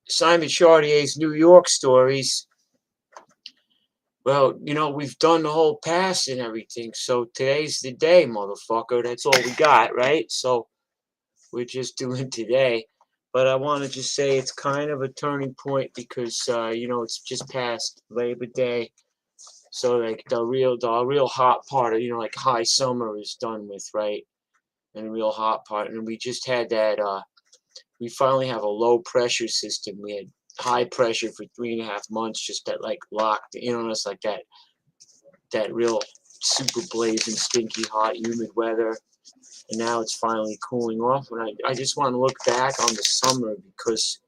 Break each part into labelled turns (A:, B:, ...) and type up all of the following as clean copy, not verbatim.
A: Simon Chardiet's New York stories. Well, we've done the whole past and everything, so today's the day, motherfucker. That's all we got, right? So we're just doing today. But I want to just say it's kind of a turning point because it's just past Labor Day, so like the real hot part of like high summer is done with, right? And the real hot part, and we just had that. We finally have a low pressure system. We had high pressure for 3.5 months, just that like locked in on us like that real super blazing, stinky, hot, humid weather. And now it's finally cooling off. And I just want to look back on the summer because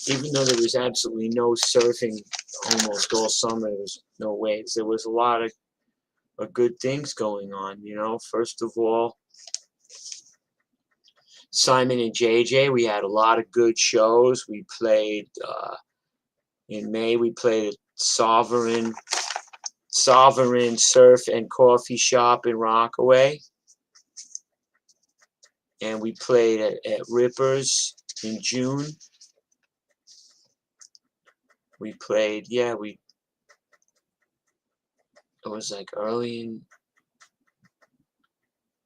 A: even though there was absolutely no surfing almost all summer, there was no waves. There was a lot of good things going on. First of all, Simon and JJ, we had a lot of good shows. We played in May. We played at Sovereign Surf and Coffee Shop in Rockaway, and we played at Rippers in June. We played, it was like early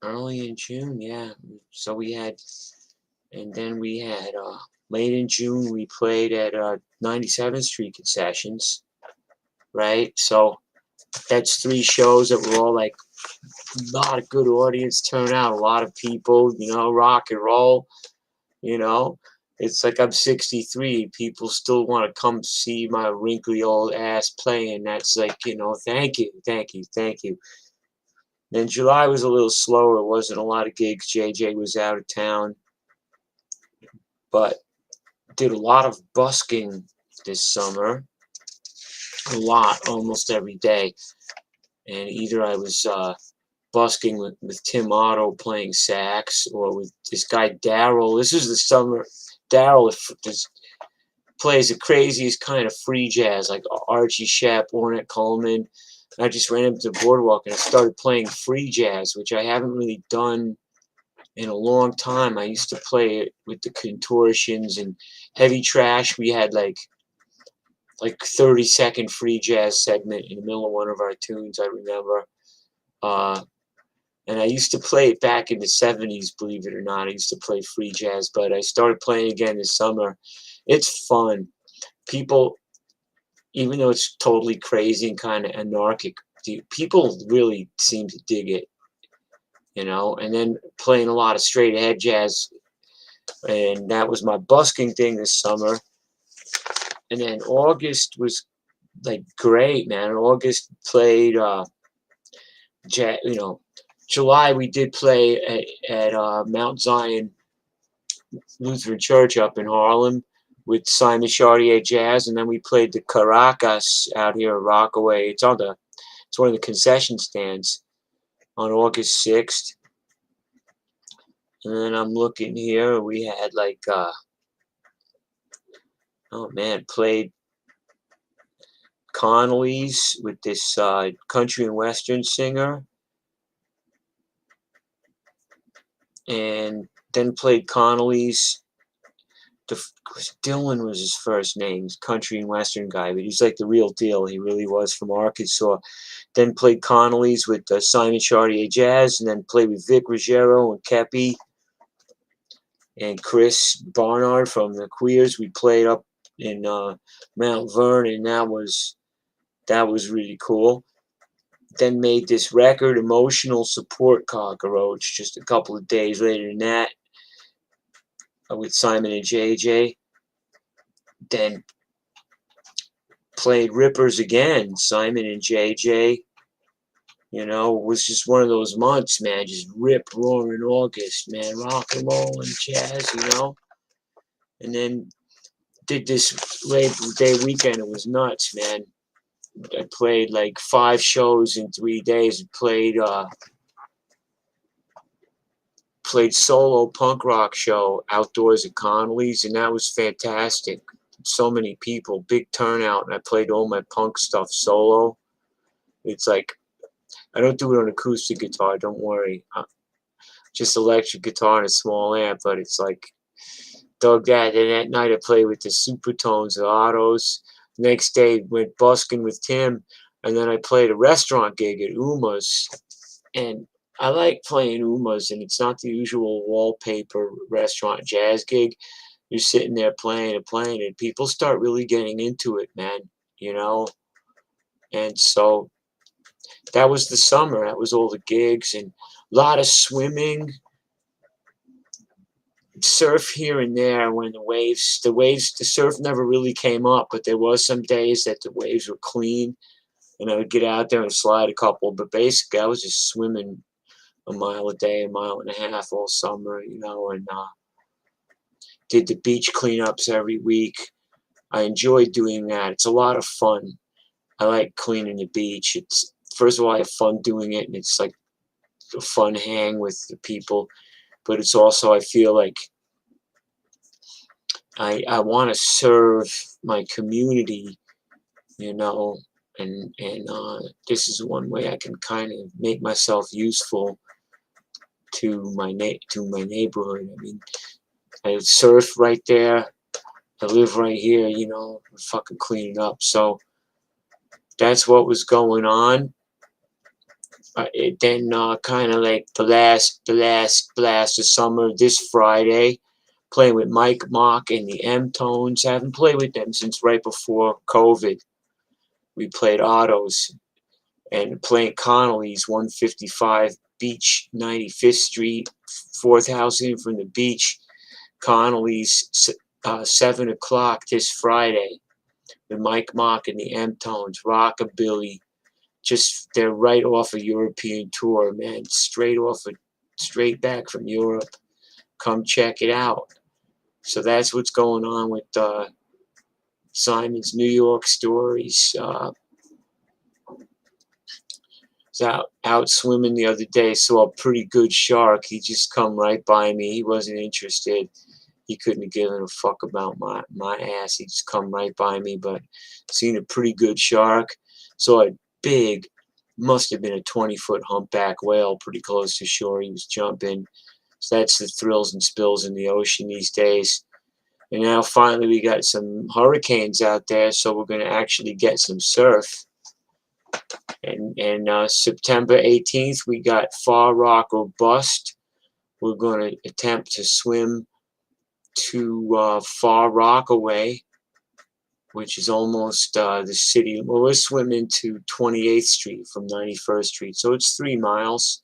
A: in June, yeah. So we had, and then we had late in June we played at 97th Street Concessions, right? So that's 3 shows that were all like a lot of good audience turnout, a lot of people, rock and roll, you know. It's like I'm 63. People still want to come see my wrinkly old ass play, and that's like, thank you, thank you, thank you. Then July was a little slower. It wasn't a lot of gigs. JJ was out of town, but did a lot of busking this summer. A lot, almost every day. And either I was busking with Tim Otto playing sax, or with this guy Daryl. This is the summer. Daryl plays the craziest kind of free jazz, like Archie Shepp, Ornette Coleman. I just ran up to the boardwalk and I started playing free jazz, which I haven't really done in a long time. I used to play it with the Contortions and Heavy Trash. We had like 30-second free jazz segment in the middle of one of our tunes, I remember. And I used to play it back in the 70s, believe it or not. I used to play free jazz, but I started playing again this summer. It's fun. People, even though it's totally crazy and kind of anarchic, people really seem to dig it, and then playing a lot of straight ahead jazz, and that was my busking thing this summer. And then August was like great, man. August played jazz, July we did play at Mount Zion Lutheran Church up in Harlem with Simon Chardiet Jazz, and then we played the Caracas out here at Rockaway. It's one of the concession stands on August 6th. And then I'm looking here. We had played Connolly's with this country and western singer, and then played Connolly's. Dylan was his first name. He's a country and western guy, but he's like the real deal. He really was from Arkansas. Then played Connolly's with Simon Chardiet Jazz, and then played with Vic Ruggiero and Kepi and Chris Barnard from the Queers. We played up in Mount Vernon, and that was really cool. Then made this record, Emotional Support Cockroach, just a couple of days later than that, with Simon and JJ. Then played Rippers again, Simon and JJ. It was just one of those months, man. Just rip roaring August, man. Rock and roll and jazz, And then did this Labor Day weekend. It was nuts, man. I played like 5 shows in 3 days. Played solo punk rock show outdoors at Connolly's, and that was fantastic. So many people, big turnout, and I played all my punk stuff solo. It's like, I don't do it on acoustic guitar, don't worry. Just electric guitar and a small amp, but it's like dug that. And that night I played with the Supertones, the Autos. Next day went busking with Tim, and then I played a restaurant gig at Uma's. And I like playing Uma's, and it's not the usual wallpaper restaurant jazz gig. You're sitting there playing and playing, and people start really getting into it, man, you know? And so that was the summer. That was all the gigs, and a lot of swimming, surf here and there when the surf never really came up, but there was some days that the waves were clean, and I would get out there and slide a couple. But basically, I was just swimming a mile a day, a mile and a half all summer, you know, and did the beach cleanups every week. I enjoyed doing that. It's a lot of fun. I like cleaning the beach. It's, first of all, I have fun doing it, and it's like a fun hang with the people. But it's also, I feel like I want to serve my community, you know, and this is one way I can kind of make myself useful to my neighborhood. I mean, I surf right there. I live right here, you know, fucking cleaning up. So that's what was going on. Then kind of like the last blast of summer, this Friday, playing with Mike Mock and the M-Tones. I haven't played with them since right before COVID. We played Autos and playing Connolly's 155 Beach, 95th Street, 4th house in from the beach. Connolly's 7 o'clock this Friday with Mike Mock and the M-Tones, Rockabilly. Just they're right off a European tour, man. Straight back from Europe. Come check it out. So that's what's going on with Simon's New York stories. I was out swimming the other day, saw a pretty good shark. He just come right by me. He wasn't interested. He couldn't have given a fuck about my ass. He just come right by me, but seen a pretty good shark. Saw a big, must have been a 20-foot humpback whale pretty close to shore. He was jumping. So that's the thrills and spills in the ocean these days. And now finally we got some hurricanes out there, so we're going to actually get some surf. And September 18th, we got Far Rock or Bust. We're going to attempt to swim to Far Rockaway, which is almost the city. Well, we're swimming to 28th Street from 91st Street, so it's 3 miles.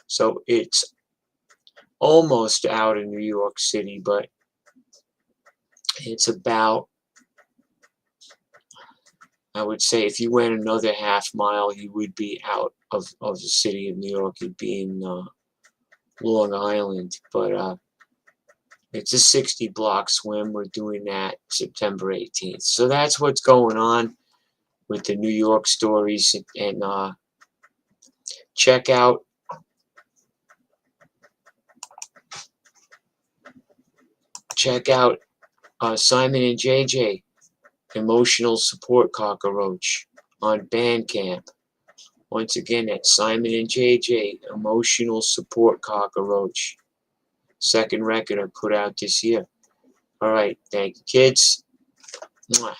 A: So it's almost out of New York City, but it's about, I would say, if you went another half mile, you would be out of the city of New York. You'd be in Long Island, but it's a 60-block swim. We're doing that September 18th. So that's what's going on with the New York stories. And check out Simon and JJ, Emotional Support Cockroach, on Bandcamp. Once again, that's Simon and JJ, Emotional Support Cockroach. Second record I put out this year. All right, thank you, kids. Mwah.